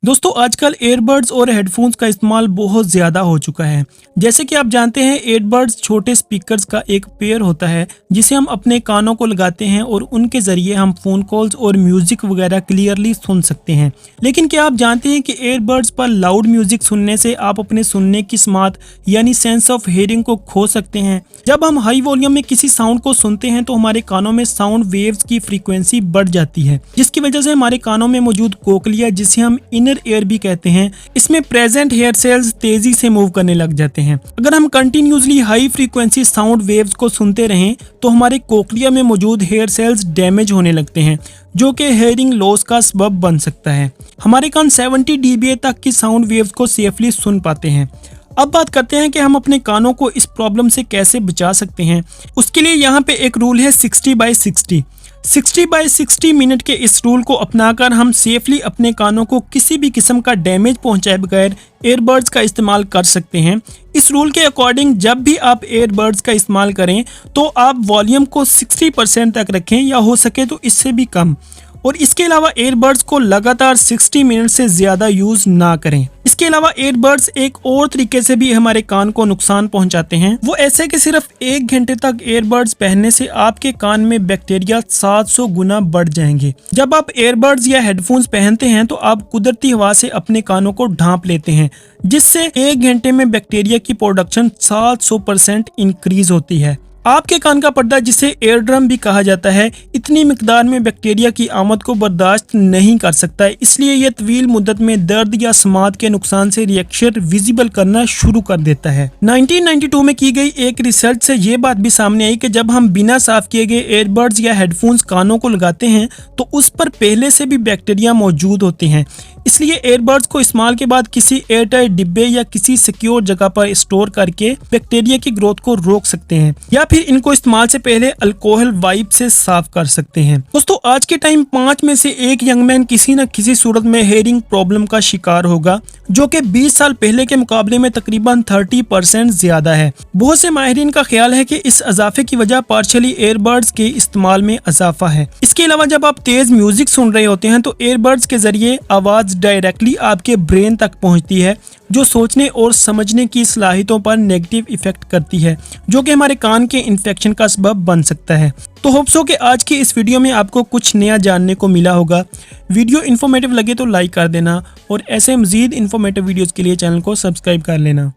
दोस्तों आजकल एयरबड्स और हेडफोन्स का इस्तेमाल बहुत ज़्यादा हो चुका है। जैसे कि आप जानते हैं एयरबड्स छोटे स्पीकर्स का एक पेयर होता है जिसे हम अपने कानों को लगाते हैं और उनके ज़रिए हम फ़ोन कॉल्स और म्यूज़िक वगैरह क्लियरली सुन सकते हैं। लेकिन क्या आप जानते हैं कि एयरबड्स पर लाउड म्यूज़िक सुनने से आप अपने सुनने की स्मार्ट यानी सेंस ऑफ हियरिंग को खो सकते हैं। जब हम हाई वॉल्यूम में किसी साउंड को सुनते हैं तो हमारे कानों में साउंड वेव्स की फ्रीक्वेंसी बढ़ जाती है, जिसकी वजह से हमारे कानों में मौजूद कोकलिया, जिसे हम इनर ईयर भी कहते हैं, इसमें प्रेजेंट हेयर सेल्स तेजी से मूव करने लग जाते हैं। अगर हम continuously high frequency sound waves को सुनते रहें तो हमारे कोकलिया में मौजूद हेयर सेल्स डैमेज होने लगते हैं, जो कि हेयरिंग लॉस का सबब बन सकता है। हमारे कान 70 dBA तक की साउंड वेव्स को सेफली सुन पाते हैं। अब बात करते हैं कि हम अपने कानों को इस प्रॉब्लम से कैसे बचा सकते हैं। उसके लिए यहाँ पे एक रूल है 60/60। 60/60 मिनट के इस रूल को अपनाकर हम सेफली अपने कानों को किसी भी किस्म का डैमेज पहुंचाए बगैर एयरबड्स का इस्तेमाल कर सकते हैं। इस रूल के अकॉर्डिंग जब भी आप एयरबड्स का इस्तेमाल करें तो आप वॉल्यूम को 60% तक रखें या हो सके तो इससे भी कम, और इसके अलावा एयरबड्स को लगातार 60 मिनट से ज़्यादा यूज़ ना करें। इसके अलावा एयरबड्स एक और तरीके से भी हमारे कान को नुकसान पहुंचाते हैं। वो ऐसे कि सिर्फ 1 घंटे तक एयरबड्स पहनने से आपके कान में बैक्टीरिया 700 गुना बढ़ जाएंगे। जब आप एयरबड्स या हेडफोन्स पहनते हैं तो आप कुदरती हवा से अपने कानों को ढांप लेते हैं, जिससे 1 घंटे में बैक्टीरिया की प्रोडक्शन 700% इंक्रीज होती है। आपके कान का पर्दा, जिसे एयर ड्रम भी कहा जाता है, इतनी मिकदार में बैक्टीरिया की आमद को बर्दाश्त नहीं कर सकता है, इसलिए यह तवील मुद्दत में दर्द या समात के नुकसान से रिएक्शन विजिबल करना शुरू कर देता है। 1992 में की गई एक रिसर्च से ये बात भी सामने आई कि जब हम बिना साफ किए गए एयरबड्स या हेडफोन्स कानों को लगाते हैं तो उस पर पहले से भी बैक्टीरिया मौजूद होते हैं। इसलिए एयरबड्स को इस्तेमाल के बाद किसी एयरटाइट डिब्बे या किसी सिक्योर जगह पर स्टोर करके बैक्टीरिया की ग्रोथ को रोक सकते हैं, या फिर इनको इस्तेमाल से पहले अल्कोहल वाइप से साफ कर सकते हैं। दोस्तों आज के टाइम 5 में से 1 यंग मैन किसी न किसी सूरत में हेयरिंग प्रॉब्लम का शिकार होगा, जो कि 20 साल पहले के मुकाबले में तकरीबन 30% ज्यादा है। बहुत से माहिरीन का ख्याल है कि इस इजाफे की वजह पार्शियली एयरबड्स के इस्तेमाल में इजाफा है। इसके अलावा जब आप तेज म्यूजिक सुन रहे होते हैं तो एयरबड्स के जरिए आवाज डायरेक्टली आपके ब्रेन तक पहुंचती है, जो सोचने और समझने की सलाहियतों पर नेगेटिव इफेक्ट करती है, जो कि हमारे कान के इन्फेक्शन का सबब बन सकता है। तो होप सो कि आज की इस वीडियो में आपको कुछ नया जानने को मिला होगा। वीडियो इन्फॉर्मेटिव लगे तो लाइक कर देना और ऐसे मजीद इन्फॉर्मेटिव वीडियोस के लिए चैनल को सब्सक्राइब कर लेना।